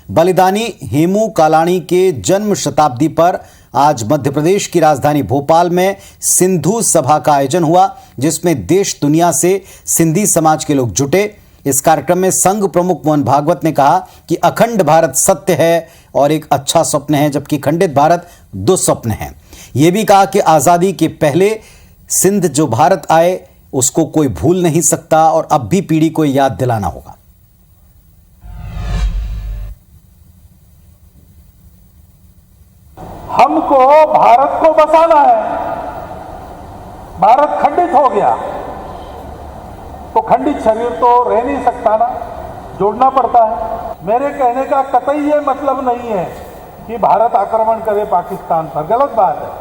बलिदानी हेमू कालाणी के जन्म शताब्दी पर आज मध्य प्रदेश की राजधानी भोपाल में सिंधु सभा का आयोजन हुआ, जिसमें देश दुनिया से सिंधी समाज के लोग जुटे। इस कार्यक्रम में संघ प्रमुख मोहन भागवत ने कहा कि अखंड भारत सत्य है और एक अच्छा स्वप्न है, जबकि खंडित भारत दुस्वप्न है। यह भी कहा कि आजादी के पहले सिंध जो भारत आए उसको कोई भूल नहीं सकता और अब भी पीढ़ी को याद दिलाना होगा। हमको भारत को बसाना है। भारत खंडित हो गया तो खंडित शरीर तो रह नहीं सकता ना, जोड़ना पड़ता है। मेरे कहने का कतई ये मतलब नहीं है कि भारत आक्रमण करे पाकिस्तान पर, गलत बात है।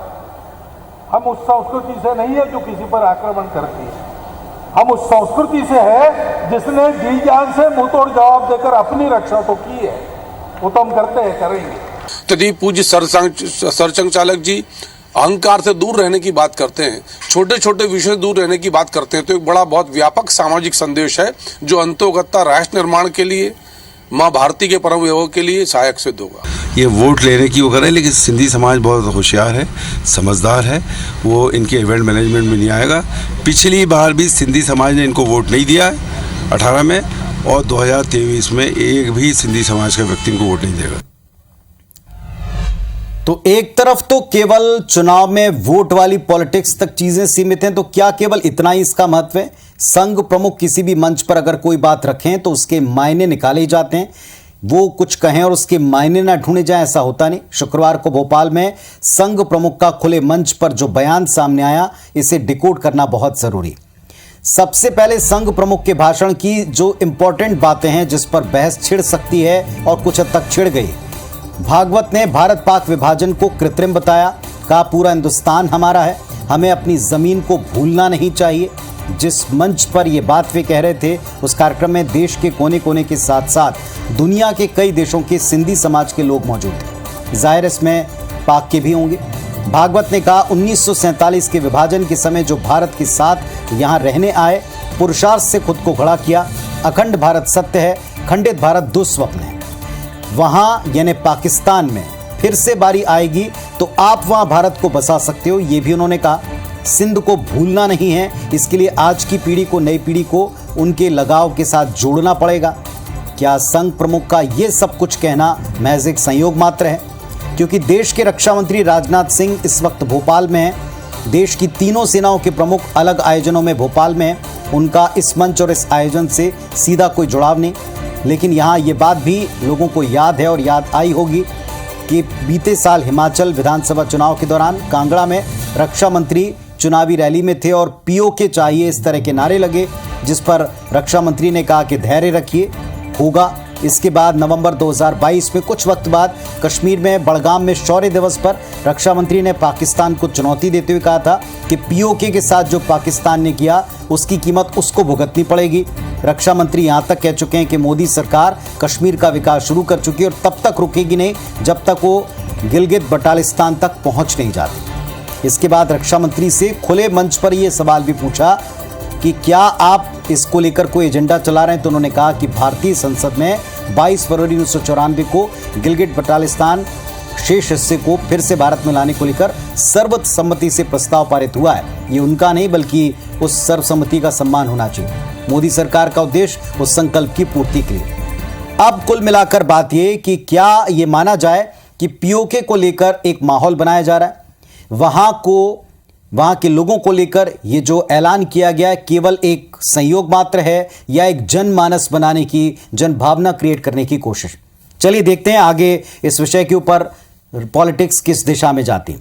हम उस संस्कृति से नहीं है जो किसी पर आक्रमण करती है। हम उस संस्कृति से है जिसने जी जान से मुंह तोड़ जवाब देकर अपनी रक्षा तो की है। वो तो हम करते हैं, करेंगे। तदीय पूज्य सरसंघ चालक जी अहंकार से दूर रहने की बात करते हैं, छोटे छोटे विषय से दूर रहने की बात करते हैं, तो एक बड़ा बहुत व्यापक सामाजिक संदेश है जो अंतोगत्ता राष्ट्र निर्माण के लिए, माँ भारती के परम वैभव के लिए सहायक सिद्ध होगा। ये वोट लेने की वो करे, लेकिन सिंधी समाज बहुत होशियार है, समझदार है, वो इनके इवेंट मैनेजमेंट में नहीं आएगा। पिछली बार भी सिंधी समाज ने इनको वोट नहीं दिया है 18 में, और 2023 में एक भी सिंधी समाज का व्यक्ति इनको वोट नहीं देगा। तो एक तरफ तो केवल चुनाव में वोट वाली पॉलिटिक्स तक चीजें सीमित हैं, तो क्या केवल इतना ही इसका महत्व है? संघ प्रमुख किसी भी मंच पर अगर कोई बात रखें तो उसके मायने निकाले जाते हैं, वो कुछ कहें और उसके मायने ना ढूंढे जाएं, ऐसा होता नहीं। शुक्रवार को भोपाल में संघ प्रमुख का खुले मंच पर जो बयान सामने आया, इसे डिकोड करना बहुत जरूरी। सबसे पहले संघ प्रमुख के भाषण की जो इंपॉर्टेंट बातें हैं जिस पर बहस छिड़ सकती है और कुछ हद तक छिड़ गई। भागवत ने भारत पाक विभाजन को कृत्रिम बताया, कहा पूरा हिंदुस्तान हमारा है, हमें अपनी जमीन को भूलना नहीं चाहिए। जिस मंच पर ये बात वे कह रहे थे, उस कार्यक्रम में देश के कोने कोने के साथ साथ दुनिया के कई देशों के सिंधी समाज के लोग मौजूद थे। जाहिर इसमें पाक के भी होंगे। भागवत ने कहा 1947 के विभाजन के समय जो भारत के साथ यहाँ रहने आए, पुरुषार्थ से खुद को खड़ा किया। अखंड भारत सत्य है, खंडित भारत दुस्वप्न है। वहां यानी पाकिस्तान में फिर से बारी आएगी तो आप वहां भारत को बसा सकते हो, यह भी उन्होंने कहा। सिंध को भूलना नहीं है, इसके लिए आज की पीढ़ी को, नई पीढ़ी को उनके लगाव के साथ जोड़ना पड़ेगा। क्या संघ प्रमुख का यह सब कुछ कहना महज एक संयोग मात्र है? क्योंकि देश के रक्षा मंत्री राजनाथ सिंह इस वक्त भोपाल में हैं। देश की तीनों सेनाओं के प्रमुख अलग आयोजनों में भोपाल में हैं। उनका इस मंच और इस आयोजन से सीधा कोई जुड़ाव नहीं। लेकिन यहाँ ये बात भी लोगों को याद है और याद आई होगी कि बीते साल हिमाचल विधानसभा चुनाव के दौरान कांगड़ा में रक्षा मंत्री चुनावी रैली में थे और पीओके चाहिए, इस तरह के नारे लगे, जिस पर रक्षा मंत्री ने कहा कि धैर्य रखिए, होगा। इसके बाद नवंबर 2022 में कुछ वक्त बाद कश्मीर में बड़गाम में शौर्य दिवस पर रक्षा मंत्री ने पाकिस्तान को चुनौती देते हुए कहा था कि पीओके के साथ जो पाकिस्तान ने किया उसकी कीमत उसको भुगतनी पड़ेगी। रक्षा मंत्री यहां तक कह चुके हैं कि मोदी सरकार कश्मीर का विकास शुरू कर चुकी है और तब तक रुकेगी नहीं जब तक वो गिलगित बटालिस्तान तक पहुंच नहीं जाती। इसके बाद रक्षा मंत्री से खुले मंच पर यह सवाल भी पूछा कि क्या आप इसको लेकर कोई एजेंडा चला रहे हैं, तो उन्होंने कहा कि भारतीय संसद में 22 फरवरी 1994 को गिलगिट बटालिस्तान शेष हिस्से को फिर से भारत में लाने को लेकर सर्वसम्मति से प्रस्ताव पारित हुआ है। ये उनका नहीं बल्कि उस सर्वसम्मति का सम्मान होना चाहिए। मोदी सरकार का उद्देश्य उस संकल्प की पूर्ति के लिए। अब कुल मिलाकर बात यह कि क्या ये माना जाए कि पीओके को लेकर एक माहौल बनाया जा रहा है, वहां के लोगों को लेकर ये जो ऐलान किया गया है केवल एक संयोग मात्र है या एक जनमानस बनाने की, जनभावना क्रिएट करने की कोशिश? चलिए देखते हैं आगे इस विषय के ऊपर पॉलिटिक्स किस दिशा में जाती है।